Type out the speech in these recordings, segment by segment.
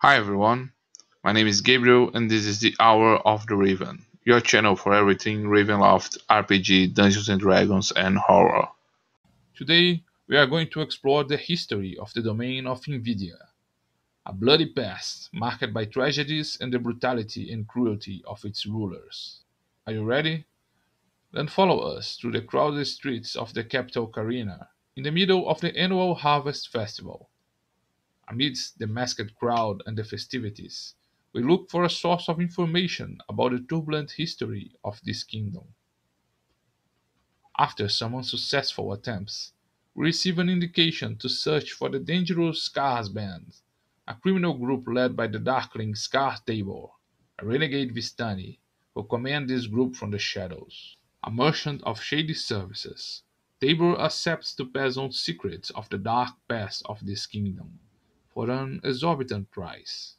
Hi everyone, my name is Gabriel and this is the Hour of the Raven, your channel for everything Ravenloft, RPG, Dungeons and Dragons, and horror. Today, we are going to explore the history of the domain of Invidia, a bloody past marked by tragedies and the brutality and cruelty of its rulers. Are you ready? Then follow us through the crowded streets of the capital Carina, in the middle of the annual Harvest Festival. Amidst the masked crowd and the festivities, we look for a source of information about the turbulent history of this kingdom. After some unsuccessful attempts, we receive an indication to search for the dangerous Scars Band, a criminal group led by the Darkling Scar Tabor, a renegade Vistani, who command this group from the shadows. A merchant of shady services, Tabor accepts to pass on secrets of the dark past of this kingdom for an exorbitant price.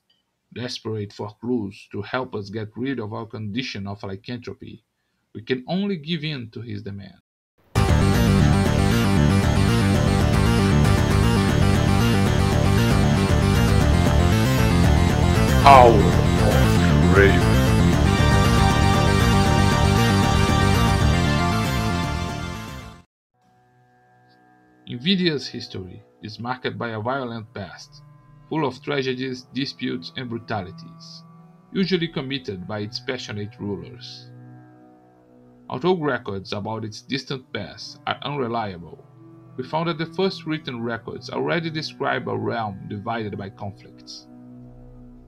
Desperate for clues to help us get rid of our condition of lycanthropy, we can only give in to his demand. Hour of the Raven. Invidia's history is marked by a violent past, full of tragedies, disputes, and brutalities, usually committed by its passionate rulers. Although records about its distant past are unreliable, we found that the first written records already describe a realm divided by conflicts.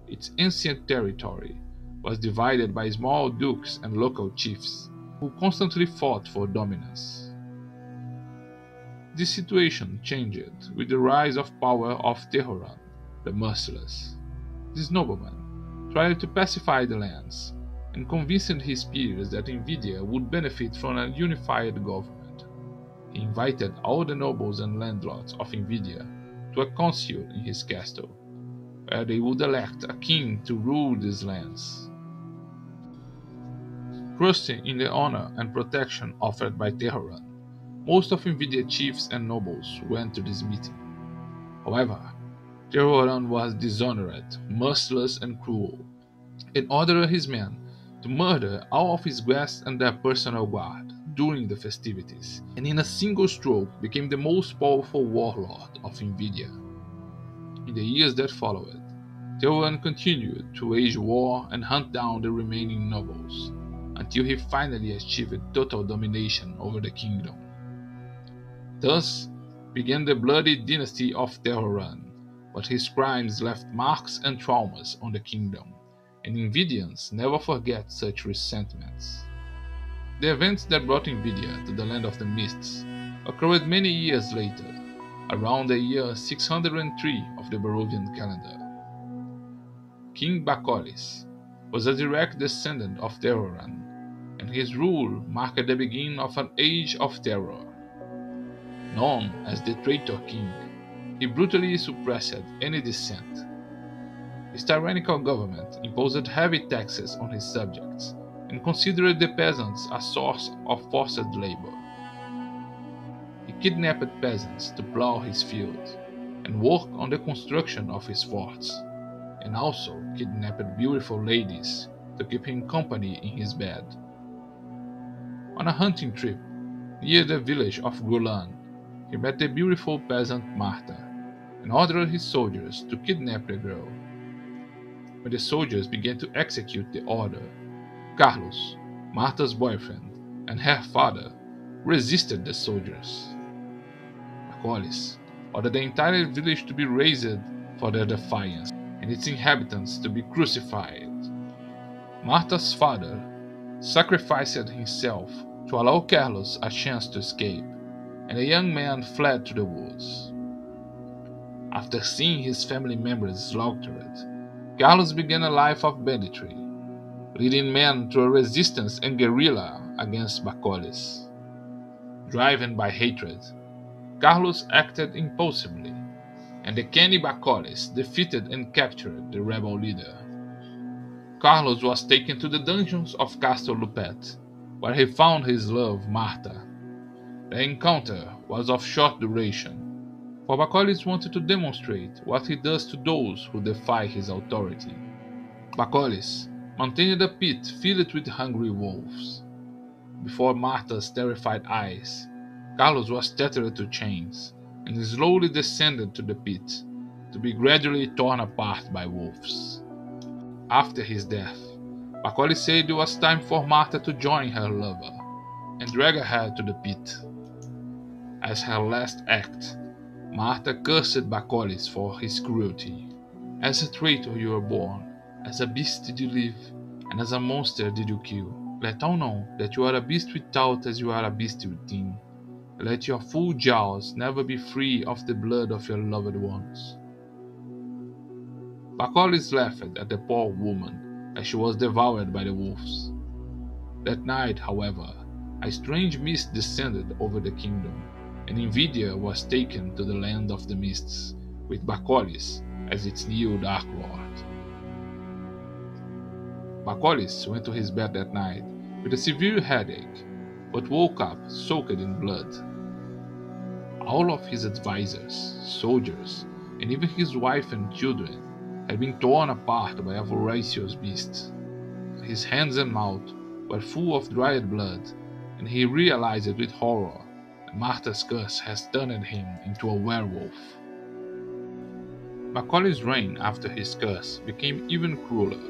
Its ancient territory was divided by small dukes and local chiefs, who constantly fought for dominance. This situation changed with the rise of power of Tehoran, the Merciless. This nobleman tried to pacify the lands and convinced his peers that Invidia would benefit from a unified government. He invited all the nobles and landlords of Invidia to a council in his castle, where they would elect a king to rule these lands. Trusting in the honor and protection offered by Tehoran, most of Invidia chiefs and nobles went to this meeting. However, Tehoran was dishonored, merciless, and cruel, and ordered his men to murder all of his guests and their personal guard during the festivities, and in a single stroke became the most powerful warlord of Invidia. In the years that followed, Tehoran continued to wage war and hunt down the remaining nobles, until he finally achieved total domination over the kingdom. Thus began the bloody dynasty of Tehoran, but his crimes left marks and traumas on the kingdom, and Invidians never forget such resentments. The events that brought Invidia to the Land of the Mists occurred many years later, around the year 603 of the Barovian calendar. King Bacolis was a direct descendant of Tehoran, and his rule marked the beginning of an age of terror. Known as the Traitor King, he brutally suppressed any dissent. His tyrannical government imposed heavy taxes on his subjects and considered the peasants a source of forced labor. He kidnapped peasants to plow his fields and work on the construction of his forts, and also kidnapped beautiful ladies to keep him company in his bed. On a hunting trip near the village of Gulan, he met the beautiful peasant Marta and ordered his soldiers to kidnap the girl. When the soldiers began to execute the order, Carlos, Marta's boyfriend, and her father resisted the soldiers. Bacolis ordered the entire village to be razed for their defiance and its inhabitants to be crucified. Marta's father sacrificed himself to allow Carlos a chance to escape, and the young man fled to the woods. After seeing his family members slaughtered, Carlos began a life of banditry, leading men to a resistance and guerrilla against Bacolis. Driven by hatred, Carlos acted impulsively, and the canny Bacolis defeated and captured the rebel leader. Carlos was taken to the dungeons of Castle Lupet, where he found his love Marta. The encounter was of short duration, for Bacolis wanted to demonstrate what he does to those who defy his authority. Bacolis maintained a pit filled with hungry wolves. Before Martha's terrified eyes, Carlos was tethered to chains and slowly descended to the pit, to be gradually torn apart by wolves. After his death, Bacolis said it was time for Martha to join her lover and drag her to the pit. As her last act, Martha cursed Bacolis for his cruelty. As a traitor you were born, as a beast did you live, and as a monster did you kill. Let all know that you are a beast without as you are a beast within. Let your full jaws never be free of the blood of your loved ones. Bacolis laughed at the poor woman as she was devoured by the wolves. That night, however, a strange mist descended over the kingdom, and Invidia was taken to the land of the mists, with Bacolis as its new Dark Lord. Bacolis went to his bed that night with a severe headache, but woke up soaked in blood. All of his advisors, soldiers, and even his wife and children had been torn apart by a voracious beast. His hands and mouth were full of dried blood, and he realized with horror that Martha's curse has turned him into a werewolf. Bacolis' reign after his curse became even crueler,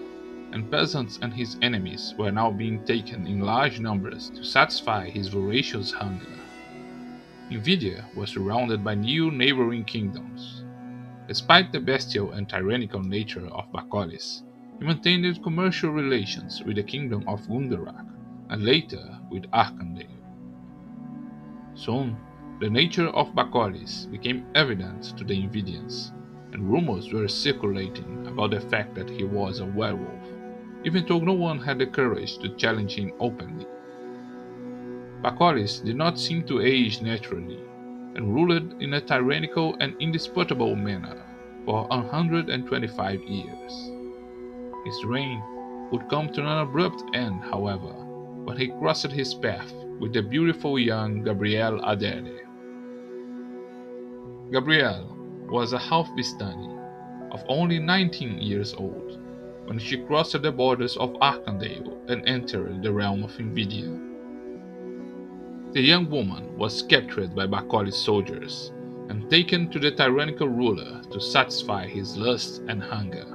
and peasants and his enemies were now being taken in large numbers to satisfy his voracious hunger. Invidia was surrounded by new neighboring kingdoms. Despite the bestial and tyrannical nature of Bacolis, he maintained commercial relations with the kingdom of Gunderak and later with Arkandale. Soon, the nature of Bacolis became evident to the Invidians, and rumors were circulating about the fact that he was a werewolf, even though no one had the courage to challenge him openly. Bacolis did not seem to age naturally, and ruled in a tyrannical and indisputable manner for 125 years. His reign would come to an abrupt end, however, when he crossed his path with the beautiful young Gabrielle Adere. Gabrielle was a half-Vistani of only 19 years old when she crossed the borders of Arkandale and entered the realm of Invidia. The young woman was captured by Bacolis' soldiers and taken to the tyrannical ruler to satisfy his lust and hunger.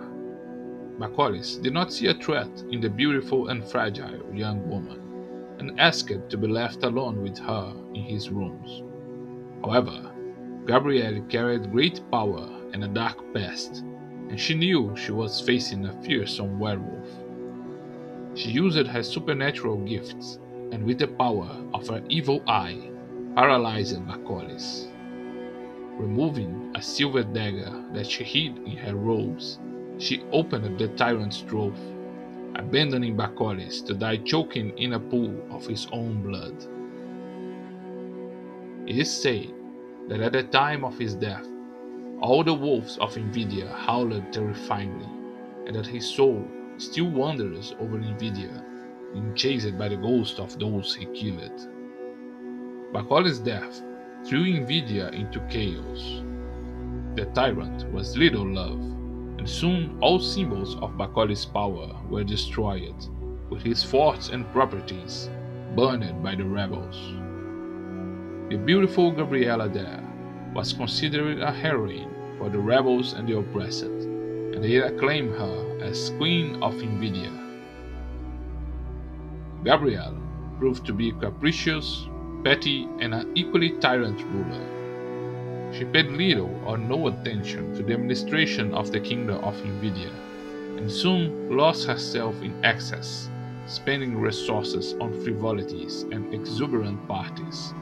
Bacolis did not see a threat in the beautiful and fragile young woman and asked to be left alone with her in his rooms. However, Gabrielle carried great power and a dark past, and she knew she was facing a fearsome werewolf. She used her supernatural gifts and with the power of her evil eye, paralyzed Bacolis. Removing a silver dagger that she hid in her robes, she opened the Tyrant's throat, abandoning Bacolis to die choking in a pool of his own blood. It is said that at the time of his death, all the wolves of Invidia howled terrifyingly, and that his soul still wanders over Invidia, being chased by the ghosts of those he killed. Bacolis' death threw Invidia into chaos. The Tyrant was little loved, and soon all symbols of Bacolis' power were destroyed, with his forts and properties burned by the rebels. The beautiful Gabriella there was considered a heroine for the rebels and the oppressed, and they acclaimed her as Queen of Invidia. Gabrielle proved to be capricious, petty, and an equally tyrant ruler. She paid little or no attention to the administration of the kingdom of Invidia, and soon lost herself in excess, spending resources on frivolities and exuberant parties,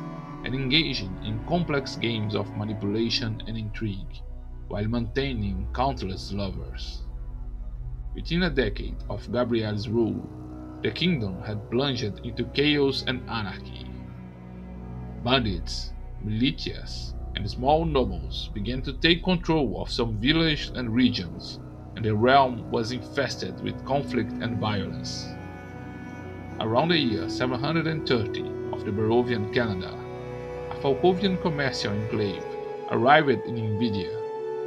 and engaging in complex games of manipulation and intrigue, while maintaining countless lovers. Within a decade of Gabrielle's rule, the kingdom had plunged into chaos and anarchy. Bandits, militias, and small nobles began to take control of some villages and regions, and the realm was infested with conflict and violence. Around the year 730 of the Barovian calendar, a Falkovian commercial enclave arrived in Invidia,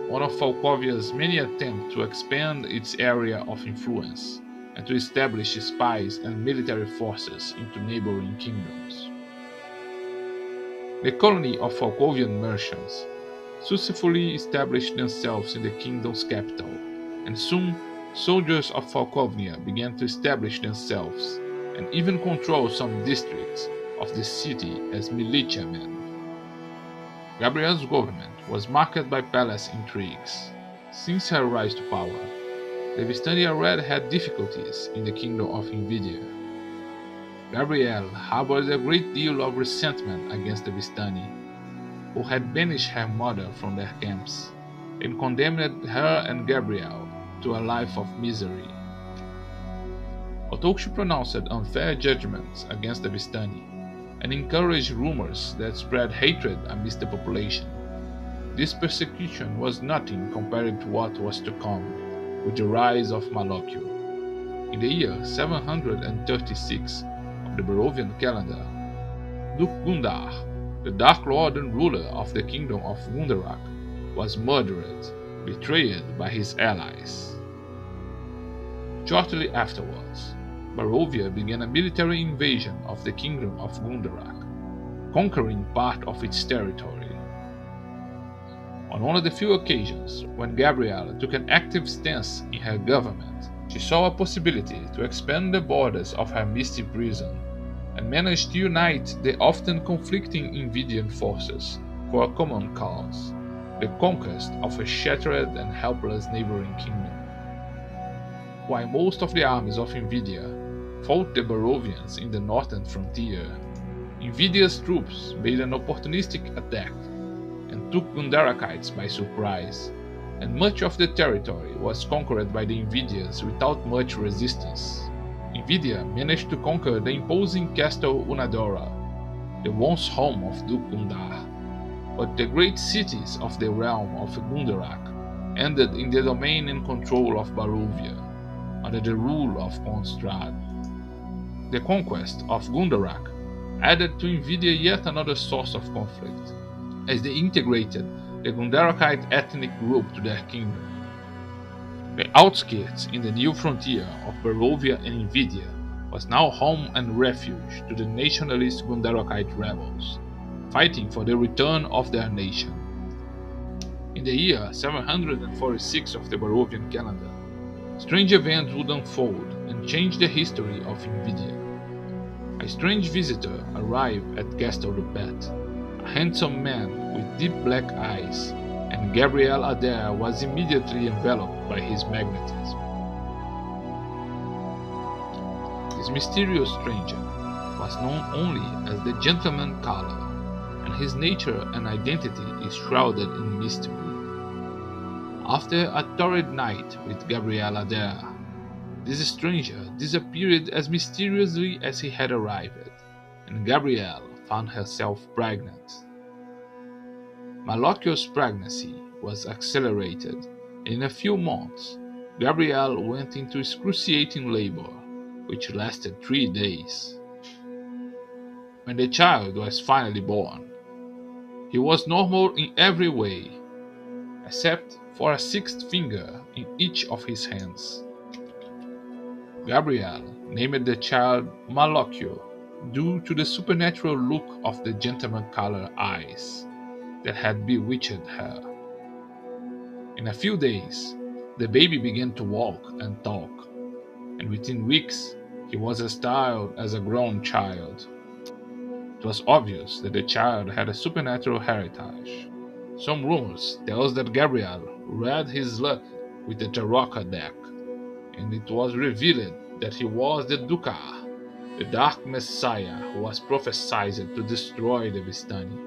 one of Falkovia's many attempts to expand its area of influence and to establish spies and military forces into neighboring kingdoms. The colony of Falkovian merchants successfully established themselves in the kingdom's capital, and soon soldiers of Falkovnia began to establish themselves and even control some districts of the city as militiamen. Gabriel's government was marked by palace intrigues. Since her rise to power, the Vistani already had difficulties in the kingdom of Invidia. Gabrielle harbored a great deal of resentment against the Vistani, who had banished her mother from their camps and condemned her and Gabrielle to a life of misery. Although she pronounced unfair judgments against the Vistani and encouraged rumors that spread hatred amidst the population, this persecution was nothing compared to what was to come with the rise of Malokio. In the year 736 of the Barovian calendar, Duke Gundar, the Dark Lord and ruler of the kingdom of Gundarak, was murdered, betrayed by his allies. Shortly afterwards, Barovia began a military invasion of the kingdom of Gundarak, conquering part of its territory. On one of the few occasions when Gabrielle took an active stance in her government, she saw a possibility to expand the borders of her misty prison and managed to unite the often conflicting Invidian forces for a common cause, the conquest of a shattered and helpless neighboring kingdom. While most of the armies of Invidia fought the Barovians in the northern frontier, Invidia's troops made an opportunistic attack and took Gundarakites by surprise, and much of the territory was conquered by the Invidians without much resistance. Invidia managed to conquer the imposing Castle Unadora, the once home of Duke Gundar, but the great cities of the realm of Gundarak ended in the domain and control of Barovia, under the rule of Konstrad. The conquest of Gundarak added to Invidia yet another source of conflict, as they integrated the Gundarakite ethnic group to their kingdom. The outskirts in the new frontier of Barovia and Invidia was now home and refuge to the nationalist Gundarakite rebels, fighting for the return of their nation. In the year 746 of the Barovian calendar, strange events would unfold and change the history of Invidia. A strange visitor arrived at Castle Lupet, a handsome man with deep black eyes, and Gabriel Adair was immediately enveloped by his magnetism. This mysterious stranger was known only as the Gentleman Caller, and his nature and identity is shrouded in mystery. After a torrid night with Gabriel Adair, this stranger disappeared as mysteriously as he had arrived, and Gabrielle found herself pregnant. Malokio's pregnancy was accelerated, and in a few months, Gabrielle went into excruciating labor, which lasted 3 days. When the child was finally born, he was normal in every way, except for a 6th finger in each of his hands. Gabrielle named the child Malokio due to the supernatural look of the gentleman color eyes that had bewitched her. In a few days, the baby began to walk and talk, and within weeks he was as styled as a grown child. It was obvious that the child had a supernatural heritage. Some rumors tell us that Gabriel read his luck with the Tarot deck, and it was revealed that he was the Dukar, the Dark Messiah who was prophesied to destroy the Vistani.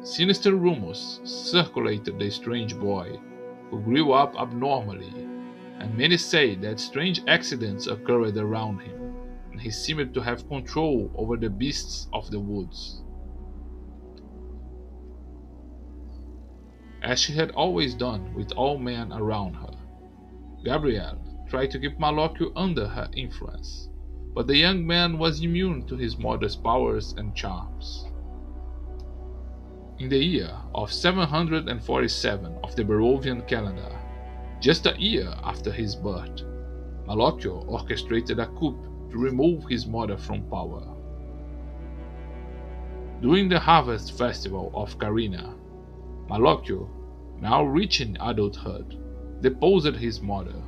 Sinister rumors circulated the strange boy, who grew up abnormally, and many say that strange accidents occurred around him, and he seemed to have control over the beasts of the woods. As she had always done with all men around her, Gabrielle tried to keep Malokio under her influence, but the young man was immune to his mother's powers and charms. In the year of 747 of the Barovian calendar, just a year after his birth, Malocchio orchestrated a coup to remove his mother from power. During the harvest festival of Carina, Malocchio, now reaching adulthood, deposed his mother,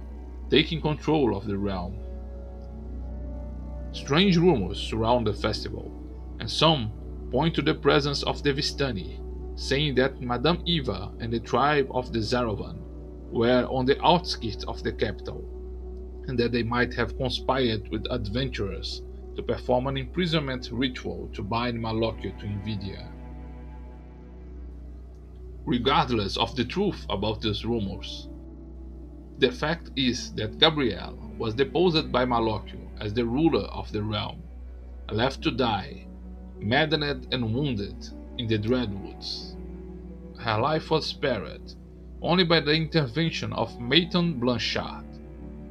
taking control of the realm. Strange rumors surround the festival, and some point to the presence of the Vistani, saying that Madame Eva and the tribe of the Zaravan were on the outskirts of the capital, and that they might have conspired with adventurers to perform an imprisonment ritual to bind Malocchio to Invidia. Regardless of the truth about these rumors, the fact is that Gabrielle was deposed by Malocchio as the ruler of the realm, left to die, maddened and wounded in the Dreadwoods. Her life was spared only by the intervention of Maton Blanchard,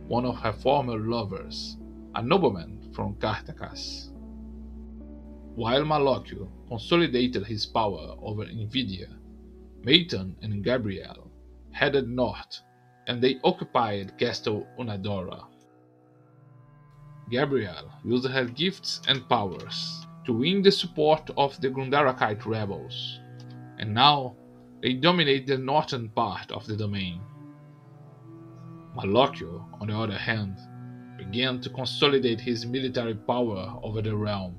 one of her former lovers, a nobleman from Cartacas. While Malocchio consolidated his power over Invidia, Maton and Gabrielle headed north, and they occupied Castle Unadora. Gabrielle used her gifts and powers to win the support of the Gundarakite rebels, and now they dominate the northern part of the domain. Malocchio, on the other hand, began to consolidate his military power over the realm.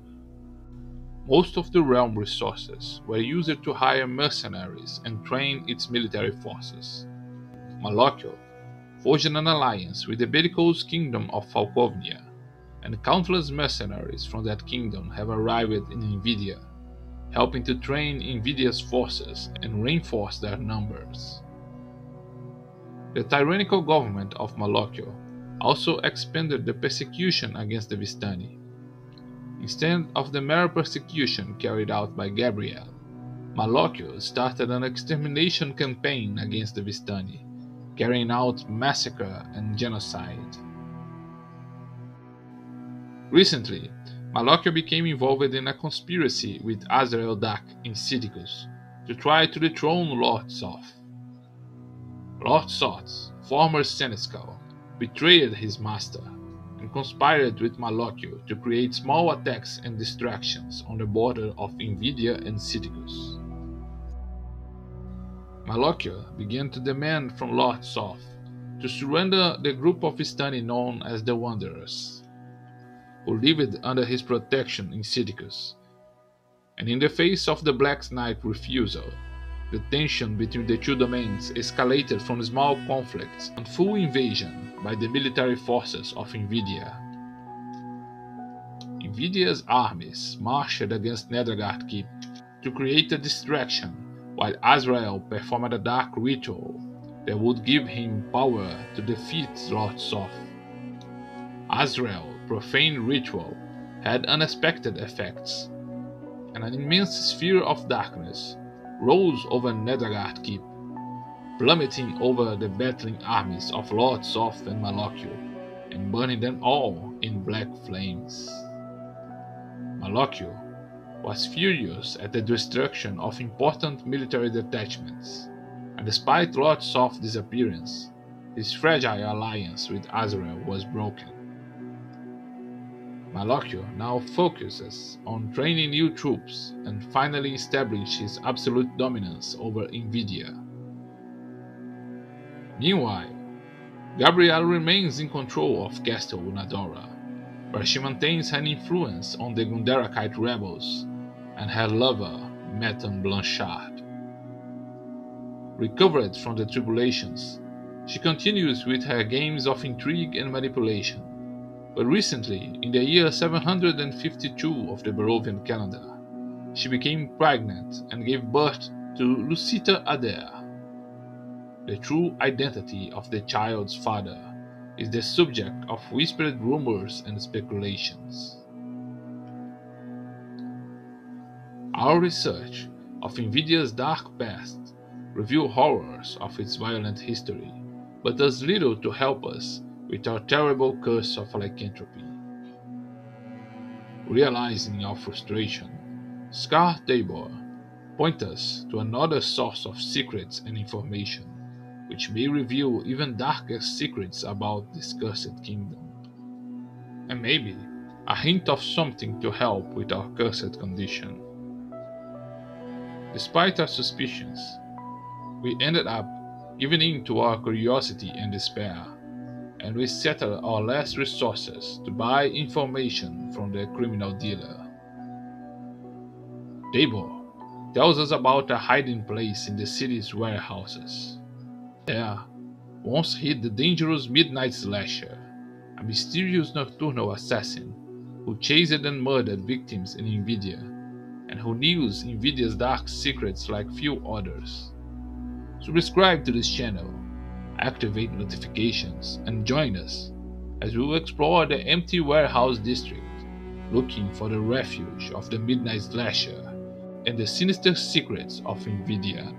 Most of the realm resources were used to hire mercenaries and train its military forces. Malocchio forged an alliance with the bellicose kingdom of Falkovnia, and countless mercenaries from that kingdom have arrived in Invidia, helping to train Invidia's forces and reinforce their numbers. The tyrannical government of Malocchio also expanded the persecution against the Vistani. Instead of the mere persecution carried out by Gabrielle, Malocchio started an extermination campaign against the Vistani, carrying out massacre and genocide. Recently, Malocchio became involved in a conspiracy with Azrael Dak in Sidicus to try to dethrone Lord Soth. Lord Soth, former seneschal, betrayed his master and conspired with Malocchio to create small attacks and distractions on the border of Invidia and Sidicus. Malocchio began to demand from Lord Soth to surrender the group of Vistani known as the Wanderers, who lived under his protection in Sidicus, and in the face of the Black Knight's refusal, the tension between the two domains escalated from small conflicts and full invasion by the military forces of Invidia. Invidia's armies marched against Nethergard Keep to create a distraction, while Azrael performed a dark ritual that would give him power to defeat Lord Soth. Azrael's profane ritual had unexpected effects, and an immense sphere of darkness rose over Nethergard Keep, plummeting over the battling armies of Lord Soth and Malocchio, and burning them all in black flames. Malocchio was furious at the destruction of important military detachments, and despite Lord Soth's disappearance, his fragile alliance with Azrael was broken. Malocchio now focuses on training new troops and finally establish his absolute dominance over Invidia. Meanwhile, Gabrielle remains in control of Castle Unadora, where she maintains an influence on the Gundarakite rebels and her lover, Maton Blanchard. Recovered from the tribulations, she continues with her games of intrigue and manipulation. But recently, in the year 752 of the Barovian calendar, she became pregnant and gave birth to Lucita Adair. The true identity of the child's father is the subject of whispered rumors and speculations. Our research of Invidia's dark past reveals horrors of its violent history, but does little to help us with our terrible curse of lycanthropy. Realizing our frustration, Scar Tabor, point us to another source of secrets and information, which may reveal even darker secrets about this cursed kingdom. And maybe a hint of something to help with our cursed condition. Despite our suspicions, we ended up giving in to our curiosity and despair, and we settled our last resources to buy information from the criminal dealer. Tabor tells us about a hiding place in the city's warehouses. There, once hid the dangerous Midnight Slasher, a mysterious nocturnal assassin who chased and murdered victims in Invidia, and who knew Invidia's dark secrets like few others. Subscribe to this channel, activate notifications, and join us as we will explore the empty warehouse district, looking for the refuge of the Midnight Slasher and the sinister secrets of Invidia.